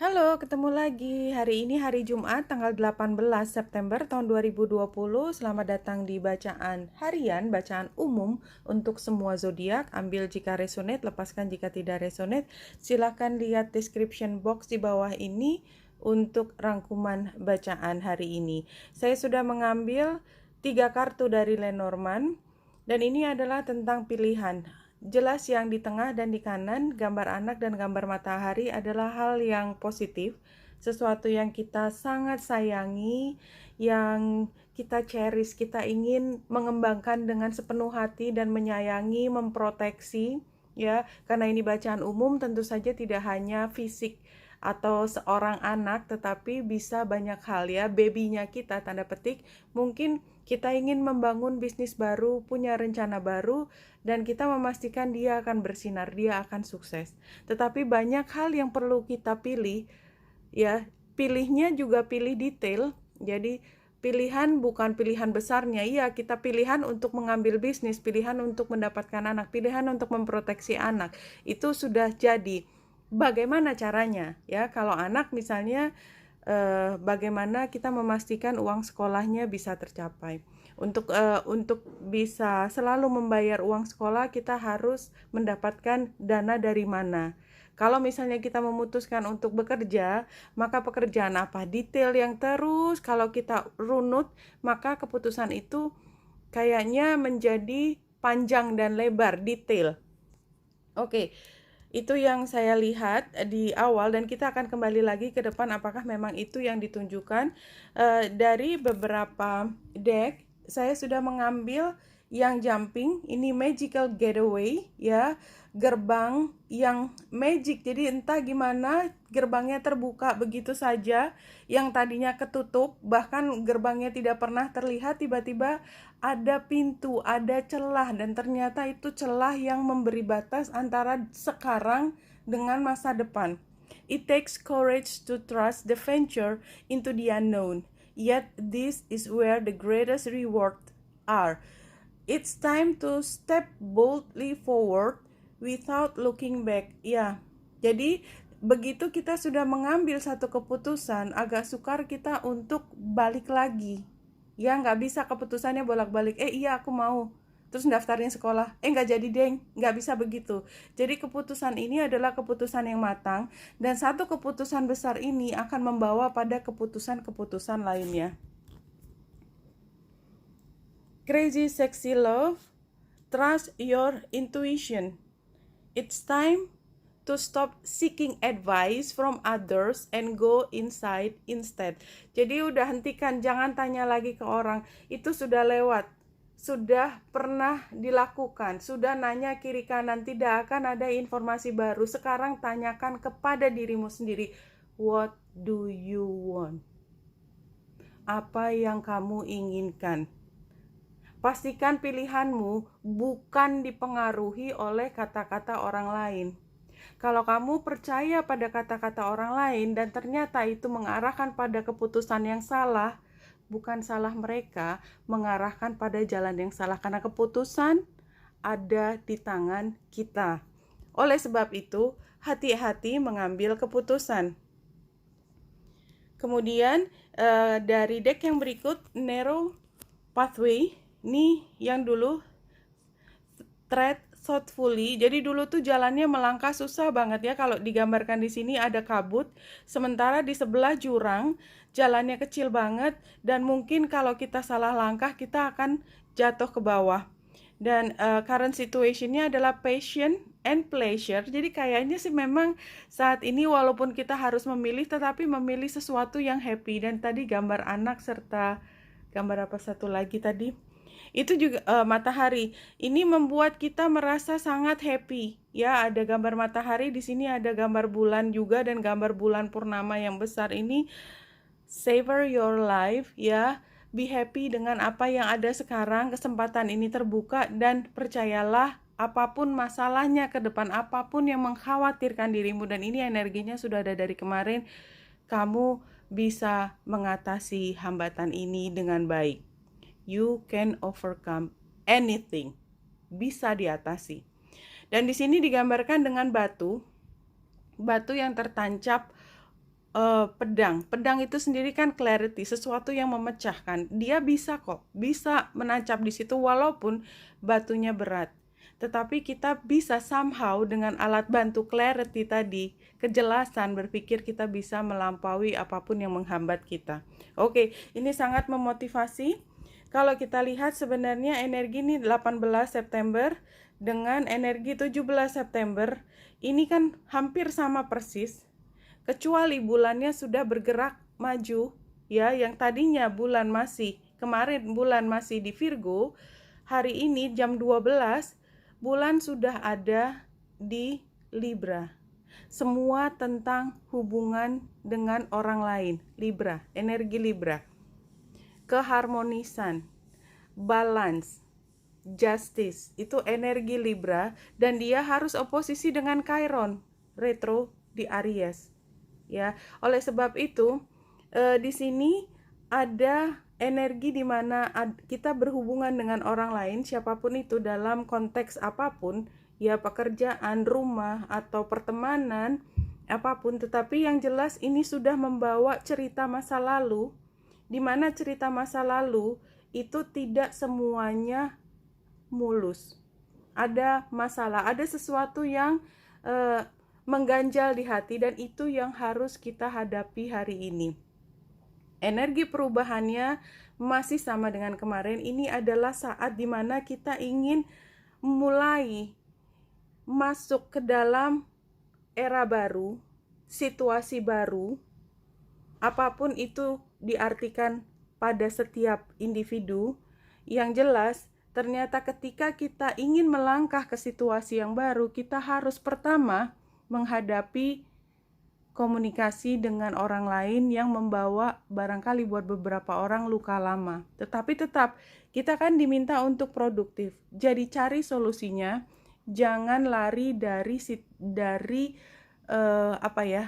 Halo, ketemu lagi. Hari ini hari Jumat, tanggal 18 September tahun 2020. Selamat datang di bacaan harian, bacaan umum untuk semua zodiak. Ambil jika resonate, lepaskan jika tidak resonate. Silakan lihat description box di bawah ini untuk rangkuman bacaan hari ini. Saya sudah mengambil 3 kartu dari Lenormand dan ini adalah tentang pilihan. Jelas yang di tengah dan di kanan, gambar anak dan gambar matahari adalah hal yang positif, sesuatu yang kita sangat sayangi, yang kita cherish, kita ingin mengembangkan dengan sepenuh hati dan menyayangi, memproteksi, ya. Karena ini bacaan umum, tentu saja tidak hanya fisik atau seorang anak, tetapi bisa banyak hal ya, babynya kita, tanda petik, mungkin kita ingin membangun bisnis baru, punya rencana baru, dan kita memastikan dia akan bersinar, dia akan sukses. Tetapi banyak hal yang perlu kita pilih, ya, pilihnya juga pilih detail. Jadi pilihan bukan pilihan besarnya, iya kita pilihan untuk mengambil bisnis, pilihan untuk mendapatkan anak, pilihan untuk memproteksi anak, itu sudah jadi. Bagaimana caranya? Ya, kalau anak misalnya bagaimana kita memastikan uang sekolahnya bisa tercapai. Untuk bisa selalu membayar uang sekolah, kita harus mendapatkan dana dari mana. Kalau misalnya kita memutuskan untuk bekerja, maka pekerjaan apa? Detail yang terus kalau kita runut, maka keputusan itu kayaknya menjadi panjang dan lebar, detail. Oke, itu yang saya lihat di awal dan kita akan kembali lagi ke depan apakah memang itu yang ditunjukkan. Dari beberapa deck saya sudah mengambil yang jumping, ini magical getaway ya, gerbang yang magic. Jadi entah gimana gerbangnya terbuka begitu saja, yang tadinya ketutup, bahkan gerbangnya tidak pernah terlihat, tiba-tiba ada pintu, ada celah, dan ternyata itu celah yang memberi batas antara sekarang dengan masa depan. It takes courage to trust the venture into the unknown. Yet this is where the greatest reward are. It's time to step boldly forward without looking back. Ya, jadi begitu kita sudah mengambil satu keputusan, agak sukar kita untuk balik lagi. Ya, nggak bisa keputusannya bolak-balik. Iya aku mau. Terus daftarin sekolah. Nggak jadi deng. Nggak bisa begitu. Jadi keputusan ini adalah keputusan yang matang. Dan satu keputusan besar ini akan membawa pada keputusan-keputusan lainnya. Crazy Sexy Love, trust your intuition. It's time to stop seeking advice from others and go inside instead. Jadi udah hentikan, jangan tanya lagi ke orang. Itu sudah lewat, sudah pernah dilakukan, sudah nanya kiri kanan, tidak akan ada informasi baru. Sekarang tanyakan kepada dirimu sendiri, what do you want? Apa yang kamu inginkan? Pastikan pilihanmu bukan dipengaruhi oleh kata-kata orang lain. Kalau kamu percaya pada kata-kata orang lain dan ternyata itu mengarahkan pada keputusan yang salah, bukan salah mereka, mengarahkan pada jalan yang salah. Karena keputusan ada di tangan kita. Oleh sebab itu, hati-hati mengambil keputusan. Kemudian dari deck yang berikut, Narrow Pathway. Ini yang dulu tread thoughtfully. Jadi dulu tuh jalannya melangkah susah banget ya. Kalau digambarkan di sini ada kabut, sementara di sebelah jurang jalannya kecil banget dan mungkin kalau kita salah langkah kita akan jatuh ke bawah. Dan current situationnya adalah passion and pleasure. Jadi kayaknya sih memang saat ini walaupun kita harus memilih, tetapi memilih sesuatu yang happy. Dan tadi gambar anak serta gambar apa satu lagi tadi? Itu juga matahari. Ini membuat kita merasa sangat happy. Ya, ada gambar matahari di sini, ada gambar bulan juga dan gambar bulan purnama yang besar ini. Savor your life ya. Be happy dengan apa yang ada sekarang. Kesempatan ini terbuka dan percayalah, apapun masalahnya ke depan, apapun yang mengkhawatirkan dirimu, dan ini energinya sudah ada dari kemarin, kamu bisa mengatasi hambatan ini dengan baik. You can overcome anything. Bisa diatasi. Dan di sini digambarkan dengan batu. Batu yang tertancap pedang. Pedang itu sendiri kan clarity, sesuatu yang memecahkan. Dia bisa kok, bisa menancap di situ walaupun batunya berat. Tetapi kita bisa somehow dengan alat bantu clarity tadi, kejelasan berpikir, kita bisa melampaui apapun yang menghambat kita. Oke, ini sangat memotivasi. Kalau kita lihat sebenarnya energi ini 18 September dengan energi 17 September, ini kan hampir sama persis. Kecuali bulannya sudah bergerak maju, ya, yang tadinya kemarin bulan masih di Virgo, hari ini jam 12 bulan sudah ada di Libra. Semua tentang hubungan dengan orang lain, Libra, energi Libra. Keharmonisan, balance, justice, itu energi Libra, dan dia harus oposisi dengan Chiron, retro di Aries. Ya, oleh sebab itu di sini ada energi di mana kita berhubungan dengan orang lain, siapapun itu, dalam konteks apapun, ya, pekerjaan, rumah, atau pertemanan, apapun. Tetapi yang jelas ini sudah membawa cerita masa lalu, di mana cerita masa lalu itu tidak semuanya mulus. Ada masalah, ada sesuatu yang mengganjal di hati, dan itu yang harus kita hadapi hari ini. Energi perubahannya masih sama dengan kemarin. Ini adalah saat dimana kita ingin mulai masuk ke dalam era baru, situasi baru, apapun itu diartikan pada setiap individu. Yang jelas, ternyata ketika kita ingin melangkah ke situasi yang baru, kita harus pertama menghadapi komunikasi dengan orang lain yang membawa barangkali buat beberapa orang luka lama. Tetapi tetap kita kan diminta untuk produktif. Jadi cari solusinya, jangan lari dari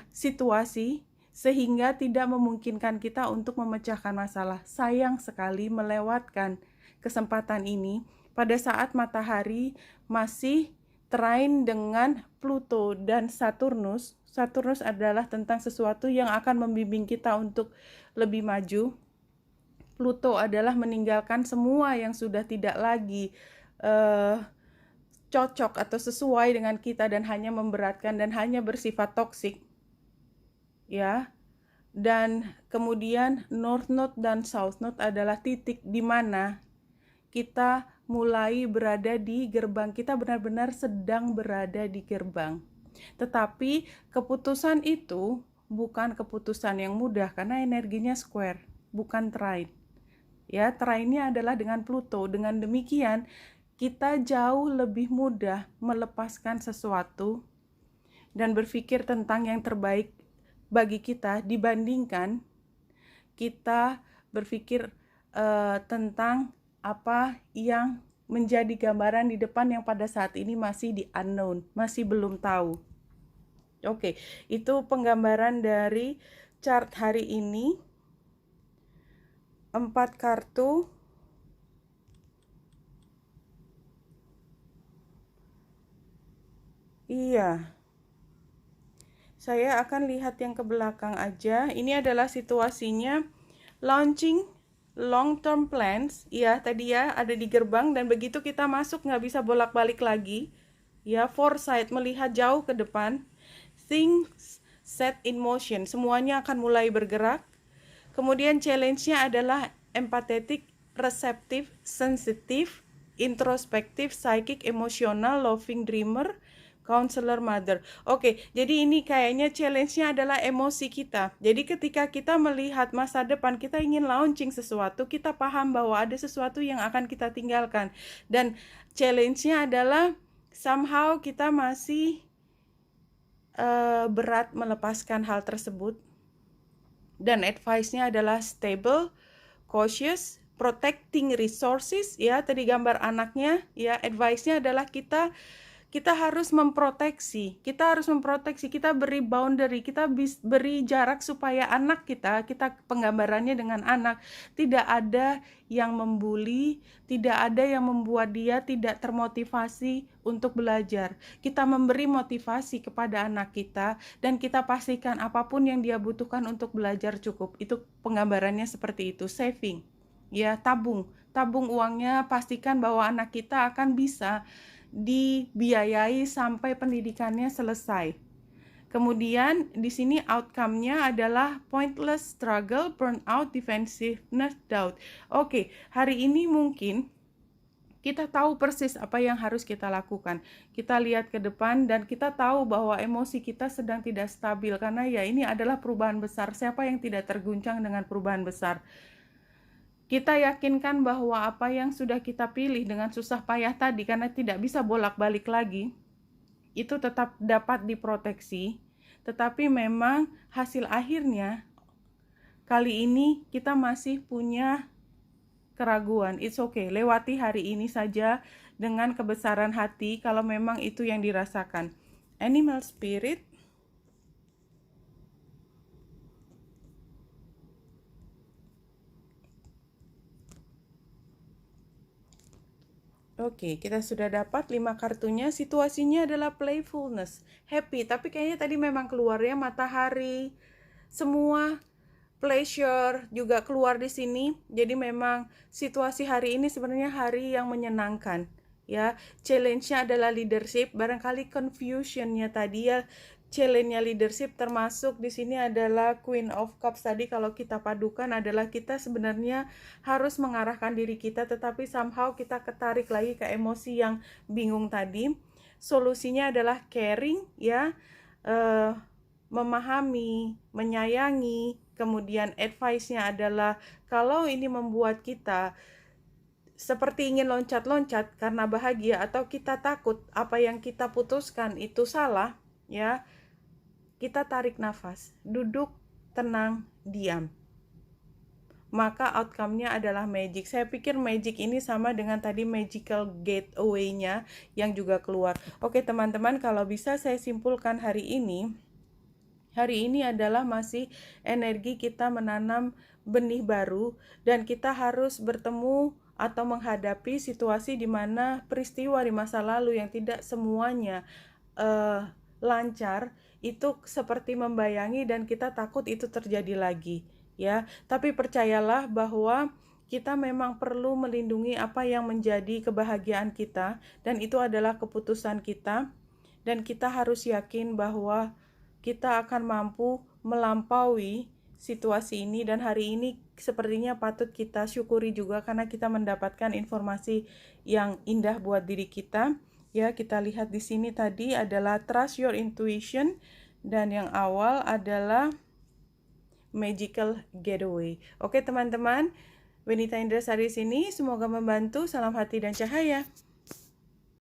situasi sehingga tidak memungkinkan kita untuk memecahkan masalah. Sayang sekali melewatkan kesempatan ini pada saat matahari masih trine dengan Pluto dan Saturnus. Saturnus adalah tentang sesuatu yang akan membimbing kita untuk lebih maju. Pluto adalah meninggalkan semua yang sudah tidak lagi cocok atau sesuai dengan kita dan hanya memberatkan dan hanya bersifat toksik. Ya. Dan kemudian North Node dan South Node adalah titik di mana kita mulai berada di gerbang. Kita benar-benar sedang berada di gerbang. Tetapi keputusan itu bukan keputusan yang mudah karena energinya square, bukan trine. Ya, trine-nya adalah dengan Pluto. Dengan demikian, kita jauh lebih mudah melepaskan sesuatu dan berpikir tentang yang terbaik bagi kita dibandingkan kita berpikir tentang apa yang menjadi gambaran di depan yang pada saat ini masih di unknown, masih belum tahu. Oke, itu penggambaran dari chart hari ini. 4 kartu. Iya. Saya akan lihat yang ke belakang aja. Ini adalah situasinya launching long term plans. Ya, tadi ya ada di gerbang dan begitu kita masuk nggak bisa bolak-balik lagi. Ya, foresight, melihat jauh ke depan. Things set in motion, semuanya akan mulai bergerak. Kemudian challenge-nya adalah empathetic, receptive, sensitive, introspektif, psychic, emosional, loving dreamer, counselor, mother. Oke, jadi ini kayaknya challenge-nya adalah emosi kita. Jadi ketika kita melihat masa depan, kita ingin launching sesuatu, kita paham bahwa ada sesuatu yang akan kita tinggalkan. Dan challenge-nya adalah somehow kita masih berat melepaskan hal tersebut. Dan advice-nya adalah stable, cautious, protecting resources. Ya, tadi gambar anaknya. Ya, advice-nya adalah kita kita harus memproteksi, kita beri boundary, kita beri jarak supaya anak kita penggambarannya dengan anak, tidak ada yang membuli, tidak ada yang membuat dia tidak termotivasi untuk belajar. Kita memberi motivasi kepada anak kita, dan kita pastikan apapun yang dia butuhkan untuk belajar cukup. Itu penggambarannya seperti itu, saving. Ya, tabung uangnya, pastikan bahwa anak kita akan bisa dibiayai sampai pendidikannya selesai. Kemudian di sini outcome-nya adalah pointless struggle, burnout, defensiveness, doubt. Oke, hari ini mungkin kita tahu persis apa yang harus kita lakukan. Kita lihat ke depan dan kita tahu bahwa emosi kita sedang tidak stabil, karena ya ini adalah perubahan besar. Siapa yang tidak terguncang dengan perubahan besar? Kita yakinkan bahwa apa yang sudah kita pilih dengan susah payah tadi, karena tidak bisa bolak-balik lagi, itu tetap dapat diproteksi. Tetapi memang hasil akhirnya kali ini kita masih punya keraguan. It's okay, lewati hari ini saja dengan kebesaran hati kalau memang itu yang dirasakan. Animal spirit. Oke, kita sudah dapat 5 kartunya. Situasinya adalah playfulness, happy. Tapi kayaknya tadi memang keluarnya matahari. Semua pleasure juga keluar di sini. Jadi memang situasi hari ini sebenarnya hari yang menyenangkan. Ya, challenge-nya adalah leadership. Barangkali confusion-nya tadi ya, challenge-nya leadership, termasuk di sini adalah Queen of Cups tadi. Kalau kita padukan adalah kita sebenarnya harus mengarahkan diri kita, tetapi somehow kita ketarik lagi ke emosi yang bingung tadi. Solusinya adalah caring, ya, memahami, menyayangi. Kemudian advice-nya adalah kalau ini membuat kita seperti ingin loncat-loncat karena bahagia, atau kita takut apa yang kita putuskan itu salah, ya, kita tarik nafas, duduk, tenang, diam. Maka outcome-nya adalah magic. Saya pikir magic ini sama dengan tadi magical gateway-nya yang juga keluar. Oke teman-teman, kalau bisa saya simpulkan hari ini adalah masih energi kita menanam benih baru, dan kita harus bertemu atau menghadapi situasi di mana peristiwa di masa lalu yang tidak semuanya lancar, itu seperti membayangi dan kita takut itu terjadi lagi, ya. Tapi percayalah bahwa kita memang perlu melindungi apa yang menjadi kebahagiaan kita, dan itu adalah keputusan kita, dan kita harus yakin bahwa kita akan mampu melampaui situasi ini. Dan hari ini sepertinya patut kita syukuri juga karena kita mendapatkan informasi yang indah buat diri kita. Ya, kita lihat di sini tadi adalah trust your intuition, dan yang awal adalah magical getaway. Oke teman-teman, Wenita Indrasari sini, semoga membantu. Salam hati dan cahaya.